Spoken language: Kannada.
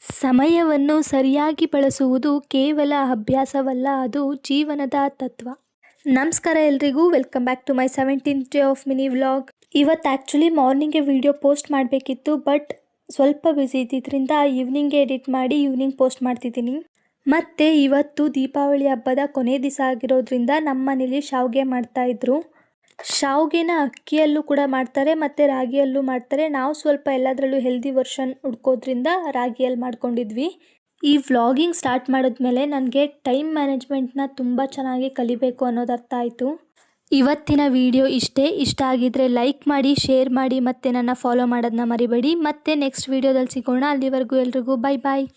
ಸಮಯವನ್ನು ಸರಿಯಾಗಿ ಬಳಸುವುದು ಕೇವಲ ಅಭ್ಯಾಸವಲ್ಲ, ಅದು ಜೀವನದ ತತ್ವ. ನಮಸ್ಕಾರ ಎಲ್ರಿಗೂ, welcome back to my 17th day of mini vlog. ಇವತ್ತು ಆ್ಯಕ್ಚುಲಿ ಮಾರ್ನಿಂಗ್ಗೆ ವಿಡಿಯೋ ಪೋಸ್ಟ್ ಮಾಡಬೇಕಿತ್ತು, ಬಟ್ ಸ್ವಲ್ಪ ಬ್ಯುಸಿ ಇದ್ದಿದ್ದರಿಂದ ಈವ್ನಿಂಗ್ಗೆ ಎಡಿಟ್ ಮಾಡಿ ಈವ್ನಿಂಗ್ ಪೋಸ್ಟ್ ಮಾಡ್ತಿದ್ದೀನಿ. ಮತ್ತು ಇವತ್ತು ದೀಪಾವಳಿ ಹಬ್ಬದ ಕೊನೆ ದಿವಸ ಆಗಿರೋದ್ರಿಂದ ನಮ್ಮ ಮನೇಲಿ ಶಾವಿಗೆ ಮಾಡ್ತಾಯಿದ್ರು. ಶಾವಿಗೆನ ಅಕ್ಕಿಯಲ್ಲೂ ಕೂಡ ಮಾಡ್ತಾರೆ ಮತ್ತು ರಾಗಿಯಲ್ಲೂ ಮಾಡ್ತಾರೆ. ನಾವು ಸ್ವಲ್ಪ ಎಲ್ಲದರಲ್ಲೂ ಹೆಲ್ದಿ ವರ್ಷನ್ ಹುಡ್ಕೋದ್ರಿಂದ ರಾಗಿಯಲ್ಲಿ ಮಾಡ್ಕೊಂಡಿದ್ವಿ. ಈ ವ್ಲಾಗಿಂಗ್ ಸ್ಟಾರ್ಟ್ ಮಾಡಿದ್ಮೇಲೆ ನನಗೆ ಟೈಮ್ ಮ್ಯಾನೇಜ್ಮೆಂಟ್ನ ತುಂಬ ಚೆನ್ನಾಗಿ ಕಲಿಬೇಕು ಅನ್ನೋದು ಅರ್ಥ ಆಯಿತು. ಇವತ್ತಿನ ವಿಡಿಯೋ ಇಷ್ಟ ಆಗಿದ್ರೆ ಲೈಕ್ ಮಾಡಿ, ಶೇರ್ ಮಾಡಿ ಮತ್ತು ನನ್ನ ಫಾಲೋ ಮಾಡೋದನ್ನ ಮರಿಬೇಡಿ. ಮತ್ತೆ ನೆಕ್ಸ್ಟ್ ವಿಡಿಯೋದಲ್ಲಿ ಸಿಗೋಣ. ಅಲ್ಲಿವರೆಗೂ ಎಲ್ರಿಗೂ ಬಾಯ್ ಬಾಯ್.